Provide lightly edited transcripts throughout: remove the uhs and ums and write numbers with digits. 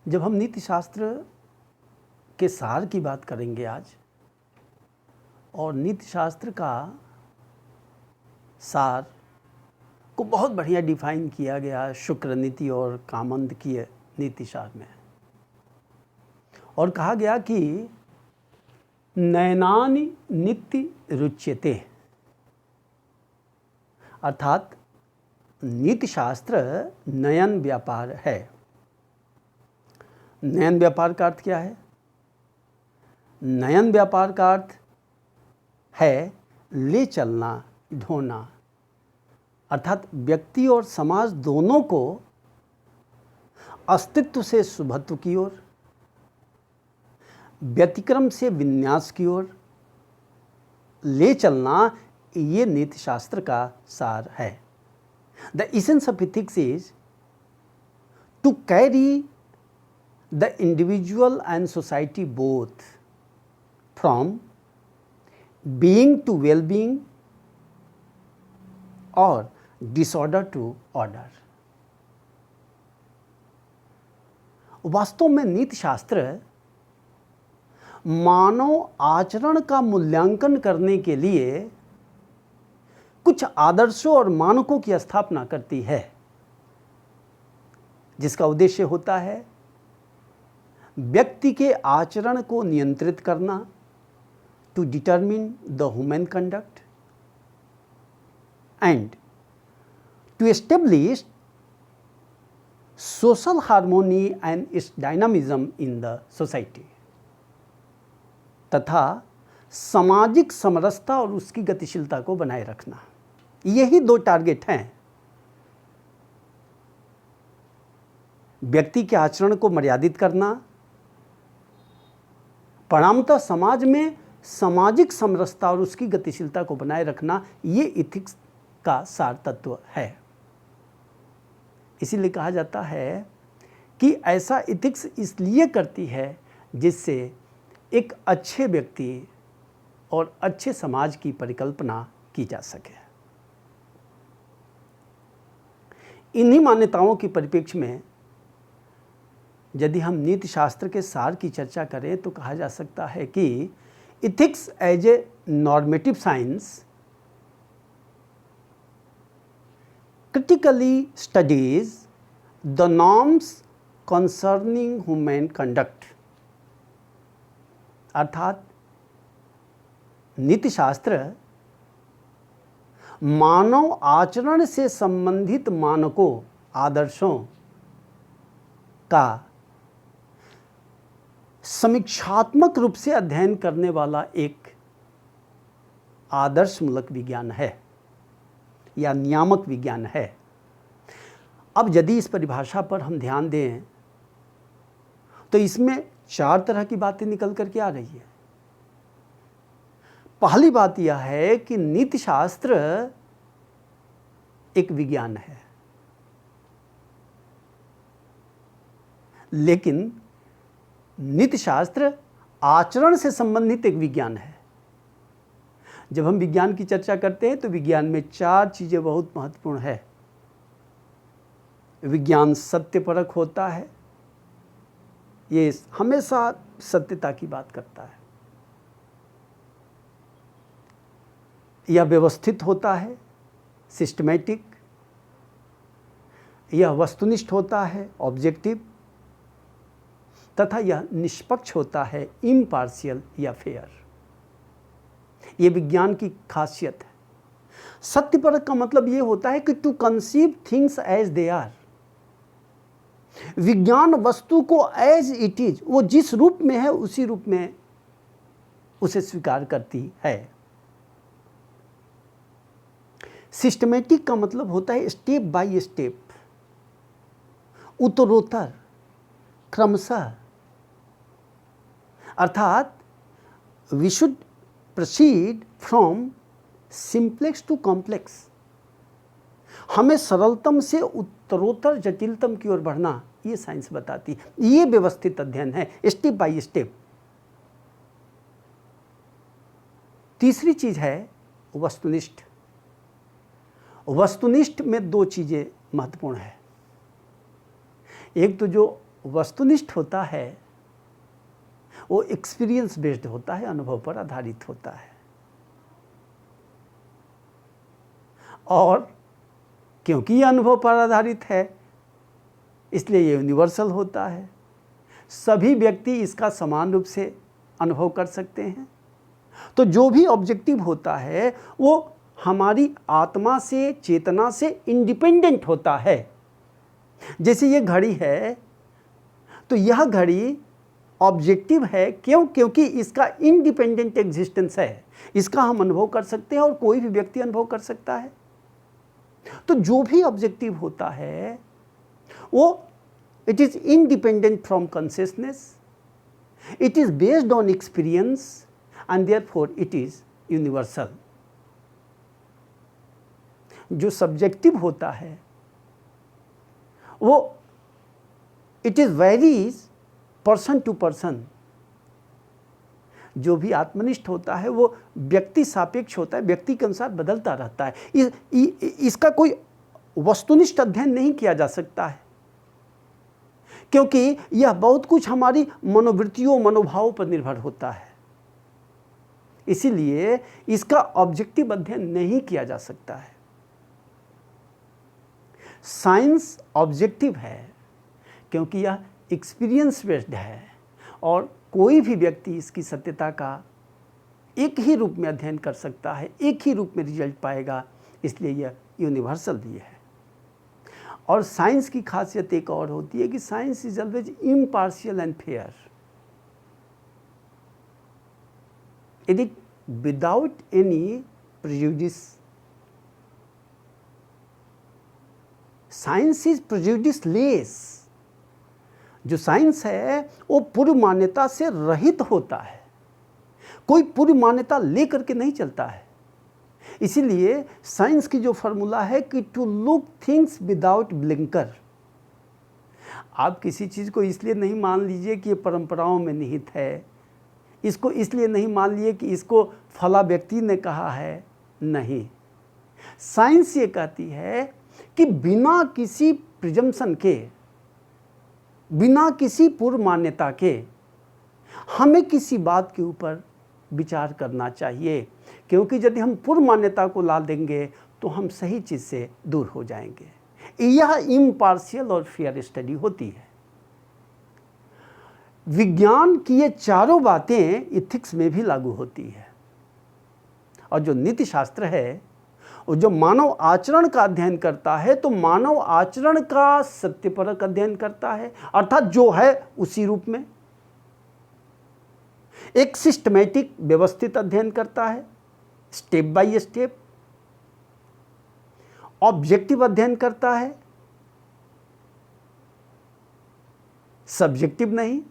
जब हम नीति शास्त्र के सार की बात करेंगे आज, और नीति शास्त्र का सार को बहुत बढ़िया डिफाइन किया गया शुक्र नीति और कामंद की नीति सार में, और कहा गया कि नयनानि नित्य रुच्यते, अर्थात नीति शास्त्र नयन व्यापार है। नयन व्यापार का अर्थ क्या है? नयन व्यापार का अर्थ है ले चलना, ढोना, अर्थात व्यक्ति और समाज दोनों को अस्तित्व से शुभत्व की ओर, व्यतिक्रम से विन्यास की ओर ले चलना, ये नीति शास्त्र का सार है। The essence of ethics is to carry the individual and society both from being to well being और डिसऑर्डर टू ऑर्डर। वास्तव में नीति शास्त्र मानव आचरण का मूल्यांकन करने के लिए कुछ आदर्शों और मानकों की स्थापना करती है, जिसका उद्देश्य होता है व्यक्ति के आचरण को नियंत्रित करना, to determine the human conduct and to establish social harmony and its dynamism in the society, तथा सामाजिक समरसता और उसकी गतिशीलता को बनाए रखना। यही दो टारगेट हैं। व्यक्ति के आचरण को मर्यादित करना, परिणामतः समाज में सामाजिक समरसता और उसकी गतिशीलता को बनाए रखना, ये इथिक्स का सार तत्व है। इसीलिए कहा जाता है कि ऐसा इथिक्स इसलिए करती है जिससे एक अच्छे व्यक्ति और अच्छे समाज की परिकल्पना की जा सके। इन्हीं मान्यताओं के परिप्रेक्ष्य में यदि हम नीति शास्त्र के सार की चर्चा करें तो कहा जा सकता है कि ethics as a normative science critically studies the norms concerning human conduct, अर्थात नीति शास्त्र मानव आचरण से संबंधित मानकों, आदर्शों का समीक्षात्मक रूप से अध्ययन करने वाला एक आदर्शमूलक विज्ञान है या नियामक विज्ञान है। अब यदि इस परिभाषा पर हम ध्यान दें तो इसमें चार तरह की बातें निकल कर के आ रही है। पहली बात यह है कि नीति शास्त्र एक विज्ञान है, लेकिन नीति शास्त्र आचरण से संबंधित एक विज्ञान है। जब हम विज्ञान की चर्चा करते हैं तो विज्ञान में चार चीजें बहुत महत्वपूर्ण है। विज्ञान सत्यपरक होता है, ये हमेशा सत्यता की बात करता है। यह व्यवस्थित होता है, सिस्टमैटिक। यह वस्तुनिष्ठ होता है, ऑब्जेक्टिव। तथा यह निष्पक्ष होता है, इम्पार्शियल या फेयर। यह विज्ञान की खासियत है। सत्यपरक का मतलब यह होता है कि to conceive things as they are. विज्ञान वस्तु को एज इट इज, वो जिस रूप में है उसी रूप में उसे स्वीकार करती है। सिस्टमेटिक का मतलब होता है स्टेप बाय स्टेप, उत्तरोत्तर, क्रमशः, अर्थात we should proceed from simplex to complex. हमें सरलतम से उत्तरोत्तर जटिलतम की ओर बढ़ना, ये साइंस बताती है। ये व्यवस्थित अध्ययन है, स्टेप बाय स्टेप। तीसरी चीज है वस्तुनिष्ठ। वस्तुनिष्ठ में दो चीजें महत्वपूर्ण है। एक तो जो वस्तुनिष्ठ होता है वो एक्सपीरियंस बेस्ड होता है, अनुभव पर आधारित होता है। और क्योंकि ये अनुभव पर आधारित है इसलिए ये यूनिवर्सल होता है। सभी व्यक्ति इसका समान रूप से अनुभव कर सकते हैं। तो जो भी ऑब्जेक्टिव होता है वो हमारी आत्मा से, चेतना से इंडिपेंडेंट होता है। जैसे ये घड़ी है तो यह घड़ी ऑब्जेक्टिव है, क्यों? क्योंकि इसका इंडिपेंडेंट एग्जिस्टेंस है, इसका हम अनुभव कर सकते हैं और कोई भी व्यक्ति अनुभव कर सकता है। तो जो भी ऑब्जेक्टिव होता है वो it is independent from consciousness, it is based on experience and therefore it is universal. जो सब्जेक्टिव होता है वो it is varies person to person. जो भी आत्मनिष्ठ होता है वो व्यक्ति सापेक्ष होता है, व्यक्ति के अनुसार बदलता रहता है। इसका कोई वस्तुनिष्ठ अध्ययन नहीं किया जा सकता है, क्योंकि यह बहुत कुछ हमारी मनोवृत्तियों, मनोभावों पर निर्भर होता है। इसीलिए इसका ऑब्जेक्टिव अध्ययन नहीं किया जा सकता है। साइंस ऑब्जेक्टिव है क्योंकि यह एक्सपीरियंस बेस्ड है और कोई भी व्यक्ति इसकी सत्यता का एक ही रूप में अध्ययन कर सकता है, एक ही रूप में रिजल्ट पाएगा, इसलिए यह यूनिवर्सल भी है। और साइंस की खासियत एक और होती है कि science is always impartial and fair. यदि without any prejudice, science is prejudiceless. जो साइंस है वो पूर्व मान्यता से रहित होता है, कोई पूर्व मान्यता लेकर के नहीं चलता है। इसीलिए साइंस की जो फॉर्मूला है कि to look things without blinker. आप किसी चीज़ को इसलिए नहीं मान लीजिए कि ये परंपराओं में निहित है, इसको इसलिए नहीं मान लीजिए कि इसको फला व्यक्ति ने कहा है, नहीं। साइंस ये कहती है कि बिना किसी प्रिजम्पशन के, बिना किसी पूर्व मान्यता के हमें किसी बात के ऊपर विचार करना चाहिए, क्योंकि यदि हम पूर्व मान्यता को ला देंगे तो हम सही चीज़ से दूर हो जाएंगे। यह इम्पार्शियल और फेयर स्टडी होती है। विज्ञान की ये चारों बातें इथिक्स में भी लागू होती है। और जो नीति शास्त्र है और जो मानव आचरण का अध्ययन करता है तो मानव आचरण का सत्यपरक अध्ययन करता है, अर्थात जो है उसी रूप में एक सिस्टमैटिक व्यवस्थित अध्ययन करता है, स्टेप बाय स्टेप ऑब्जेक्टिव अध्ययन करता है, सब्जेक्टिव नहीं।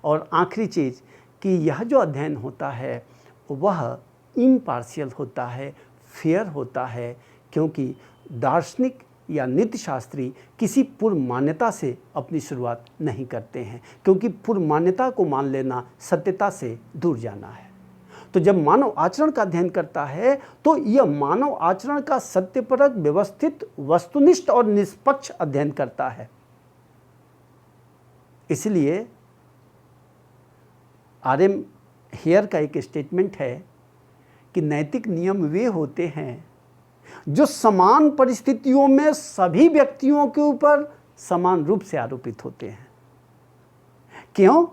और आखिरी चीज कि यह जो अध्ययन होता है वह इम्पार्शियल होता है, फेयर होता है, क्योंकि दार्शनिक या नीतिशास्त्री किसी पूर्व मान्यता से अपनी शुरुआत नहीं करते हैं, क्योंकि पूर्व मान्यता को मान लेना सत्यता से दूर जाना है। तो जब मानव आचरण का अध्ययन करता है तो यह मानव आचरण का सत्यपरक, व्यवस्थित, वस्तुनिष्ठ और निष्पक्ष अध्ययन करता है। इसलिए आरएम हेयर का एक स्टेटमेंट है कि नैतिक नियम वे होते हैं जो समान परिस्थितियों में सभी व्यक्तियों के ऊपर समान रूप से आरोपित होते हैं। क्यों?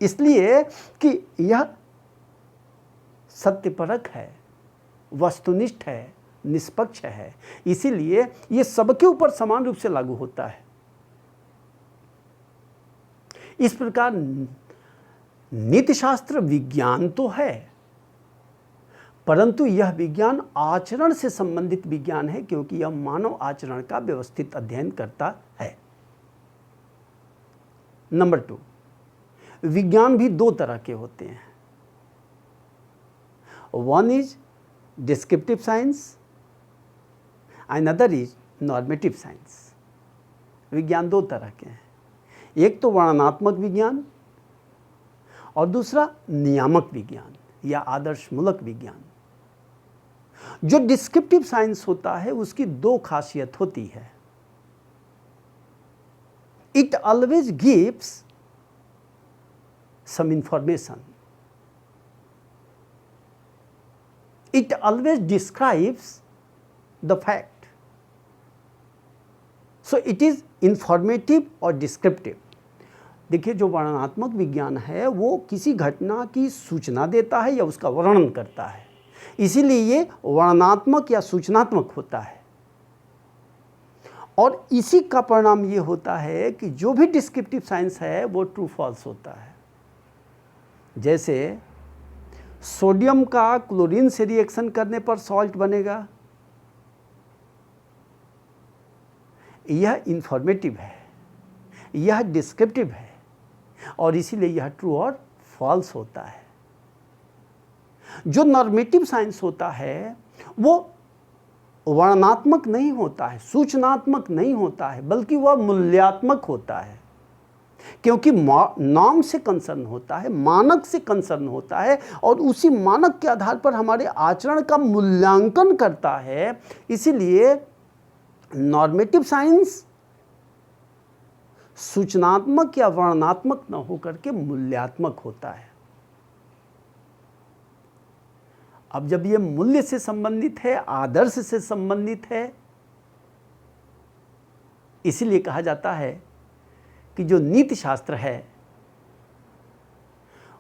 इसलिए कि यह सत्यपरक है, वस्तुनिष्ठ है, निष्पक्ष है, इसीलिए यह सबके ऊपर समान रूप से लागू होता है। इस प्रकार नीतिशास्त्र विज्ञान तो है, परंतु यह विज्ञान आचरण से संबंधित विज्ञान है, क्योंकि यह मानव आचरण का व्यवस्थित अध्ययन करता है। नंबर 2, विज्ञान भी दो तरह के होते हैं। One is descriptive science and other is normative science. विज्ञान दो तरह के हैं, एक तो वर्णनात्मक विज्ञान और दूसरा नियामक विज्ञान या आदर्शमूलक विज्ञान। जो डिस्क्रिप्टिव साइंस होता है उसकी दो खासियत होती है। it always gives some information. It always describes the fact. So it is informative और descriptive. देखिए, जो वर्णनात्मक विज्ञान है वो किसी घटना की सूचना देता है या उसका वर्णन करता है, इसीलिए ये वर्णनात्मक या सूचनात्मक होता है। और इसी का परिणाम ये होता है कि जो भी डिस्क्रिप्टिव साइंस है वो ट्रू फॉल्स होता है। जैसे सोडियम का क्लोरीन से रिएक्शन करने पर सॉल्ट बनेगा, यह इंफॉर्मेटिव है, यह डिस्क्रिप्टिव है और इसीलिए यह ट्रू और फॉल्स होता है। जो नॉर्मेटिव साइंस होता है वो वर्णनात्मक नहीं होता है, सूचनात्मक नहीं होता है, बल्कि वह मूल्यात्मक होता है, क्योंकि नॉर्म से कंसर्न होता है, मानक से कंसर्न होता है और उसी मानक के आधार पर हमारे आचरण का मूल्यांकन करता है। इसीलिए नॉर्मेटिव साइंस सूचनात्मक या वर्णनात्मक न होकर के मूल्यात्मक होता है। अब जब ये मूल्य से संबंधित है, आदर्श से संबंधित है, इसीलिए कहा जाता है कि जो नीति शास्त्र है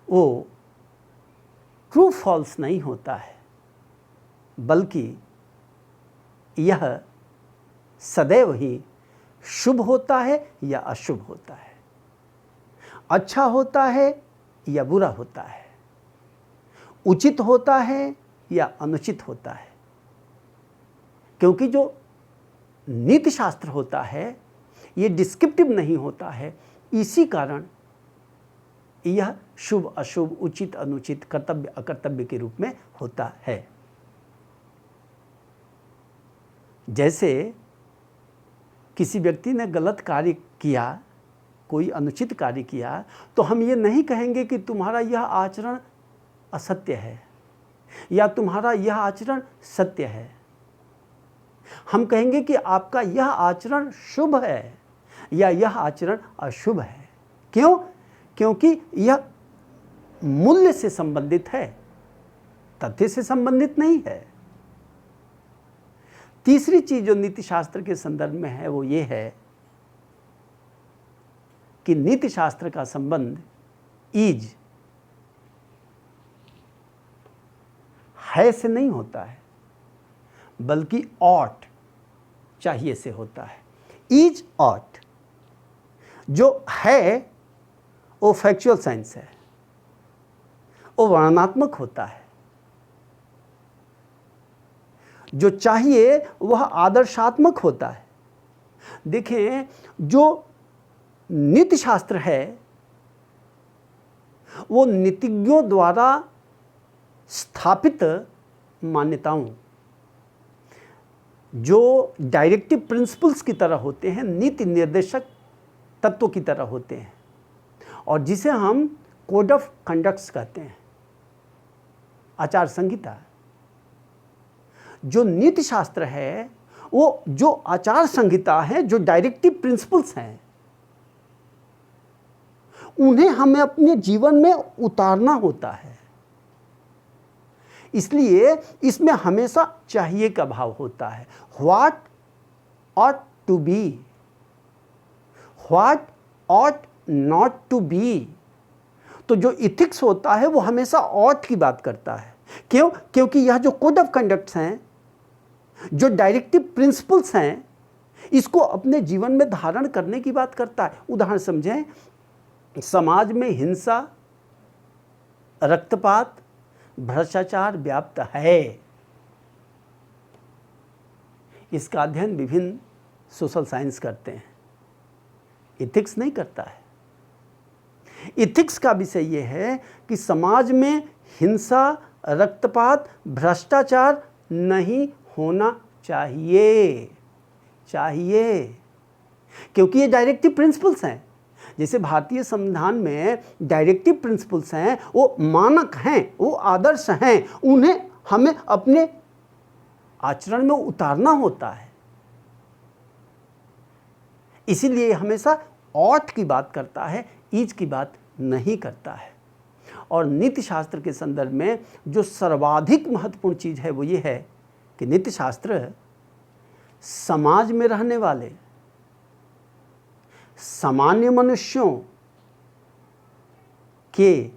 वो ट्रू फॉल्स नहीं होता है, बल्कि यह सदैव ही शुभ होता है या अशुभ होता है, अच्छा होता है या बुरा होता है, उचित होता है या अनुचित होता है। क्योंकि जो नीति शास्त्र होता है ये डिस्क्रिप्टिव नहीं होता है, इसी कारण यह शुभ अशुभ, उचित अनुचित, कर्तव्य अकर्तव्य के रूप में होता है। जैसे किसी व्यक्ति ने गलत कार्य किया, कोई अनुचित कार्य किया, तो हम ये नहीं कहेंगे कि तुम्हारा यह आचरण असत्य है या तुम्हारा यह आचरण सत्य है। हम कहेंगे कि आपका यह आचरण शुभ है या यह आचरण अशुभ है। क्यों? क्योंकि यह मूल्य से संबंधित है, तथ्य से संबंधित नहीं है। तीसरी चीज जो नीति शास्त्र के संदर्भ में है वो ये है कि नीति शास्त्र का संबंध इज है से नहीं होता है, बल्कि ऑट, चाहिए से होता है। इज ऑट जो है वो फैक्चुअल साइंस है, वो वर्णनात्मक होता है। जो चाहिए वह आदर्शात्मक होता है। देखें, जो नीति शास्त्र है वो नीतिज्ञों द्वारा स्थापित मान्यताओं, जो डायरेक्टिव प्रिंसिपल्स की तरह होते हैं, नीति निर्देशक तत्वों की तरह होते हैं, और जिसे हम कोड ऑफ कंडक्ट्स कहते हैं, आचार संहिता। जो नीति शास्त्र है वो जो आचार संहिता है, जो डायरेक्टिव प्रिंसिपल्स हैं, उन्हें हमें अपने जीवन में उतारना होता है। इसलिए इसमें हमेशा चाहिए का भाव होता है। What ought to be, what ought not to be. तो जो इथिक्स होता है वो हमेशा ऑट की बात करता है। क्यों? क्योंकि यह जो कोड ऑफ कंडक्ट्स हैं, जो डायरेक्टिव प्रिंसिपल्स हैं, इसको अपने जीवन में धारण करने की बात करता है। उदाहरण समझें, समाज में हिंसा, रक्तपात, भ्रष्टाचार व्याप्त है। इसका अध्ययन विभिन्न सोशल साइंस करते हैं, इथिक्स नहीं करता है। इथिक्स का विषय यह है कि समाज में हिंसा, रक्तपात, भ्रष्टाचार नहीं होना चाहिए, क्योंकि ये डायरेक्टिव प्रिंसिपल्स हैं। जैसे भारतीय संविधान में डायरेक्टिव प्रिंसिपल्स हैं, वो मानक हैं, वो आदर्श हैं, उन्हें हमें अपने आचरण में उतारना होता है। इसीलिए हमेशा ऑट की बात करता है, इज की बात नहीं करता है। और नीति शास्त्र के संदर्भ में जो सर्वाधिक महत्वपूर्ण चीज़ है वो ये है कि नीति शास्त्र समाज में रहने वाले सामान्य मनुष्यों के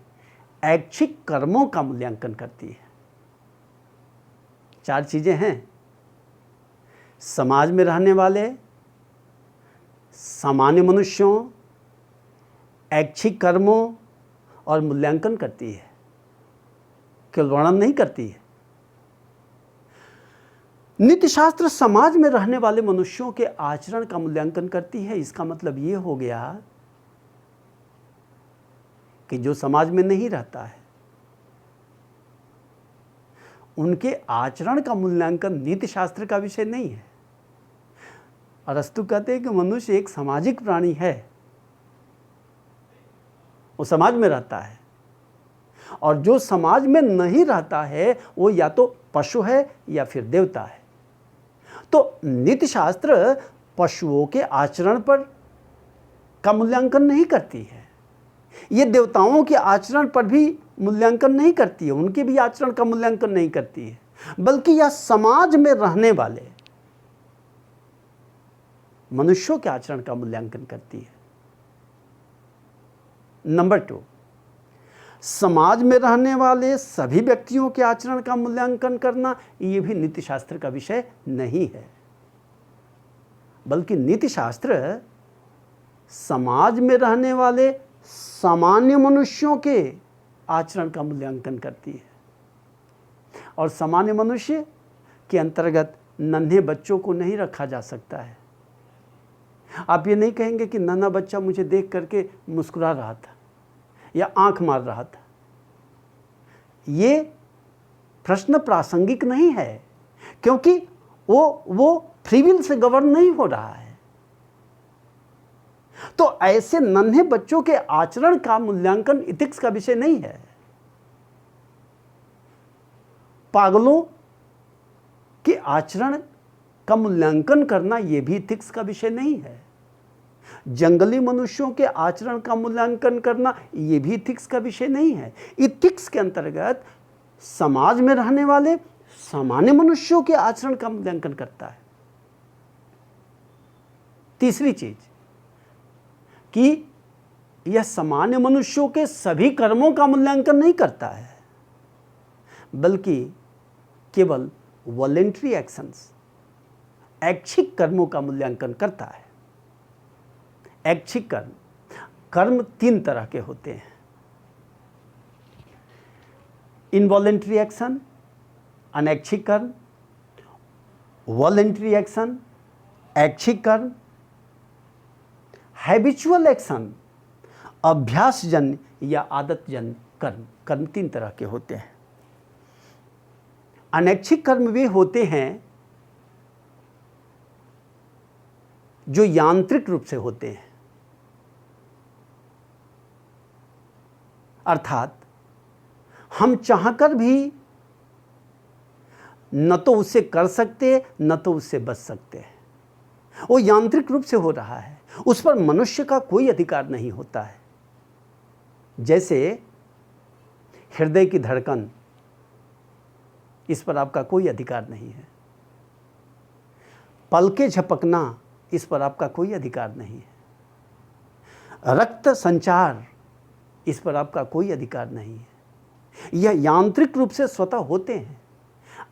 ऐच्छिक कर्मों का मूल्यांकन करती है। 4 चीज़ें हैं: समाज में रहने वाले सामान्य मनुष्यों, ऐच्छिक कर्मों और मूल्यांकन करती है, केवल वर्णन नहीं करती है। नीतिशास्त्र समाज में रहने वाले मनुष्यों के आचरण का मूल्यांकन करती है। इसका मतलब ये हो गया कि जो समाज में नहीं रहता है उनके आचरण का मूल्यांकन नीतिशास्त्र का विषय नहीं है। अरस्तु कहते हैं कि मनुष्य एक सामाजिक प्राणी है, वो समाज में रहता है, और जो समाज में नहीं रहता है वो या तो पशु है या फिर देवता है। तो नीतिशास्त्र पशुओं के आचरण पर का मूल्यांकन नहीं करती है, ये देवताओं के आचरण पर भी मूल्यांकन नहीं करती है, उनके भी आचरण का मूल्यांकन नहीं करती है, बल्कि यह समाज में रहने वाले मनुष्यों के आचरण का मूल्यांकन करती है। नंबर 2, समाज में रहने वाले सभी व्यक्तियों के आचरण का मूल्यांकन करना यह भी नीतिशास्त्र का विषय नहीं है, बल्कि नीतिशास्त्र समाज में रहने वाले सामान्य मनुष्यों के आचरण का मूल्यांकन करती है। और सामान्य मनुष्य के अंतर्गत नन्हे बच्चों को नहीं रखा जा सकता है। आप ये नहीं कहेंगे कि नन्हा बच्चा मुझे देख करके मुस्कुरा रहा था या आंख मार रहा था। ये प्रश्न प्रासंगिक नहीं है, क्योंकि वो फ्री विल से गवर्न नहीं हो रहा है। तो ऐसे नन्हे बच्चों के आचरण का मूल्यांकन इथिक्स का विषय नहीं है। पागलों के आचरण का मूल्यांकन करना यह भी इथिक्स का विषय नहीं है। जंगली मनुष्यों के आचरण का मूल्यांकन करना यह भी इथिक्स का विषय नहीं है। इथिक्स के अंतर्गत समाज में रहने वाले सामान्य मनुष्यों के आचरण का मूल्यांकन करता है। तीसरी चीज कि यह सामान्य मनुष्यों के सभी कर्मों का मूल्यांकन नहीं करता है, बल्कि केवल वॉलेंट्री एक्शंस, ऐच्छिक कर्मों का मूल्यांकन करता है। ऐच्छिक कर्म 3 तरह के होते हैं: इनवॉलेंट्री एक्शन, अनैच्छिक कर्म, वॉलेंट्री एक्शन, ऐच्छिक कर्म, हैबिचुअल एक्शन, अभ्यासजन्य या आदतजन्य कर्म 3 तरह के होते हैं। अनैच्छिक कर्म वे होते हैं जो यांत्रिक रूप से होते हैं, अर्थात हम चाहकर भी न तो उससे कर सकते न तो उससे बच सकते हैं। वो यांत्रिक रूप से हो रहा है, उस पर मनुष्य का कोई अधिकार नहीं होता है। जैसे हृदय की धड़कन, इस पर आपका कोई अधिकार नहीं है। पलकें झपकना, इस पर आपका कोई अधिकार नहीं है। रक्त संचार, इस पर आपका कोई अधिकार नहीं है। यह यांत्रिक रूप से स्वतः होते हैं।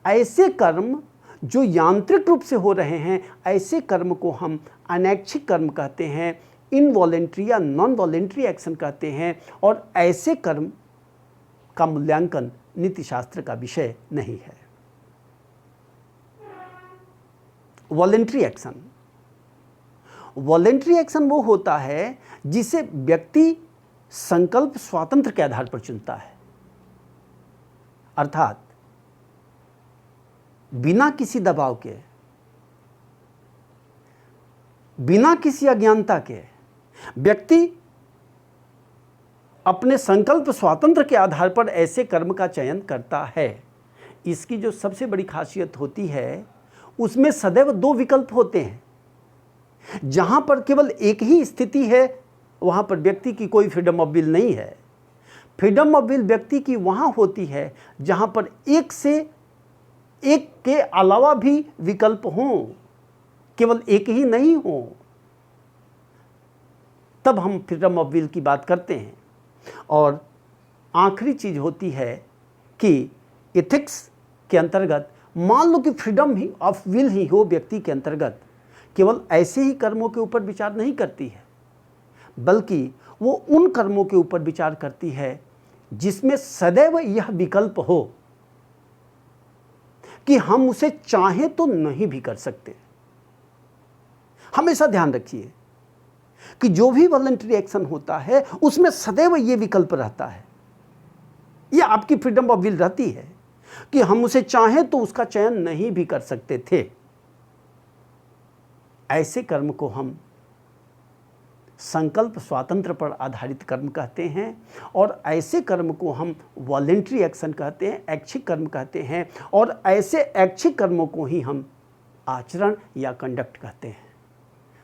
ऐसे कर्म जो यांत्रिक रूप से हो रहे हैं, ऐसे कर्म को हम अनैच्छिक कर्म कहते हैं, इनवॉलेंट्री या नॉन वॉलेंट्री एक्शन कहते हैं। और ऐसे कर्म का मूल्यांकन नीतिशास्त्र का विषय नहीं है। वॉलेंट्री एक्शन, वॉलेंट्री एक्शन वो होता है जिसे व्यक्ति संकल्प स्वातंत्र के आधार पर चुनता है, अर्थात बिना किसी दबाव के, बिना किसी अज्ञानता के व्यक्ति अपने संकल्प स्वातंत्र के आधार पर ऐसे कर्म का चयन करता है। इसकी जो सबसे बड़ी खासियत होती है, उसमें सदैव 2 विकल्प होते हैं। जहां पर केवल एक ही स्थिति है वहाँ पर व्यक्ति की कोई फ्रीडम ऑफ विल नहीं है। फ्रीडम ऑफ विल व्यक्ति की वहाँ होती है जहाँ पर एक से एक के अलावा भी विकल्प हों, केवल एक ही नहीं हो, तब हम फ्रीडम ऑफ विल की बात करते हैं। और आखिरी चीज होती है कि एथिक्स के अंतर्गत मान लो कि freedom he of will he हो व्यक्ति के अंतर्गत, केवल ऐसे ही कर्मों के ऊपर विचार नहीं करती है, बल्कि वो उन कर्मों के ऊपर विचार करती है जिसमें सदैव यह विकल्प हो कि हम उसे चाहें तो नहीं भी कर सकते। हमेशा ध्यान रखिए कि जो भी वॉलंटरी एक्शन होता है उसमें सदैव यह विकल्प रहता है, यह आपकी फ्रीडम ऑफ विल रहती है कि हम उसे चाहें तो उसका चयन नहीं भी कर सकते थे। ऐसे कर्म को हम संकल्प स्वातंत्र पर आधारित कर्म कहते हैं और ऐसे कर्म को हम वॉलंटरी एक्शन कहते हैं, ऐच्छिक कर्म कहते हैं और ऐसे ऐच्छिक कर्मों को ही हम आचरण या कंडक्ट कहते हैं।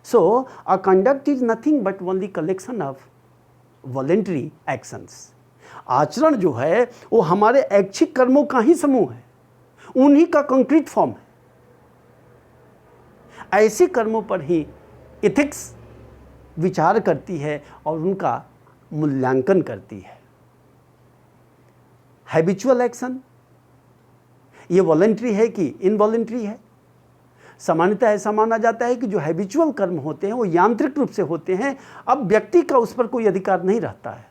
So a conduct is nothing but only collection of voluntary actions. आचरण जो है वो हमारे ऐच्छिक कर्मों का ही समूह है, उन्हीं का कंक्रीट फॉर्म है। ऐसे कर्मों पर ही एथिक्स विचार करती है और उनका मूल्यांकन करती है। हैबिचुअल एक्शन ये वॉलंटरी है कि इनवॉलंटरी है? सामान्यतः ऐसा माना जाता है कि जो हैबिचुअल कर्म होते हैं वो यांत्रिक रूप से होते हैं, अब व्यक्ति का उस पर कोई अधिकार नहीं रहता है,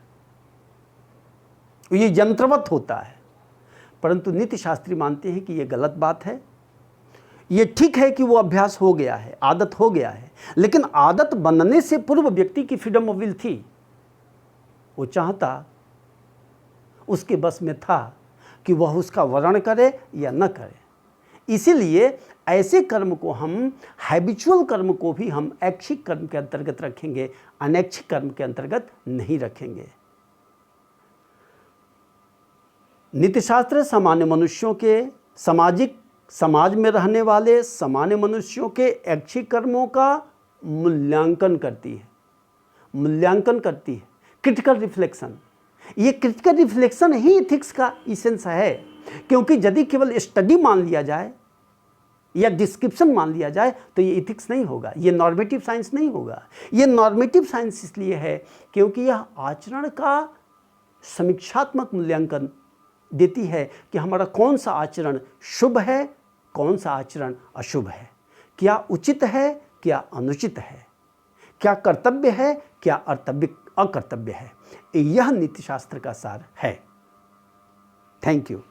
ये यंत्रवत होता है। परंतु नीति शास्त्री मानते हैं कि ये गलत बात है। ये ठीक है कि वो अभ्यास हो गया है, आदत हो गया है, लेकिन आदत बनने से पूर्व व्यक्ति की फ्रीडम ऑफ विल थी। वो चाहता, उसके बस में था कि वह उसका वर्ण करे या न करे। इसीलिए ऐसे कर्म को हम, हैबिचुअल कर्म को भी हम ऐच्छिक कर्म के अंतर्गत रखेंगे, अनैच्छिक कर्म के अंतर्गत नहीं रखेंगे। नीतिशास्त्र सामान्य मनुष्यों के समाज में रहने वाले सामान्य मनुष्यों के ऐच्छिक कर्मों का मूल्यांकन करती है। क्रिटिकल रिफ्लेक्शन, ये क्रिटिकल रिफ्लेक्शन ही एथिक्स का इसेंस है। क्योंकि यदि केवल स्टडी मान लिया जाए या डिस्क्रिप्शन मान लिया जाए तो ये एथिक्स नहीं होगा, ये नॉर्मेटिव साइंस नहीं होगा। ये नॉर्मेटिव साइंस इसलिए है क्योंकि यह आचरण का समीक्षात्मक मूल्यांकन देती है कि हमारा कौन सा आचरण शुभ है, कौन सा आचरण अशुभ है, क्या उचित है, क्या अनुचित है, क्या कर्तव्य है, क्या अकर्तव्य है। यह नीतिशास्त्र का सार है। Thank you.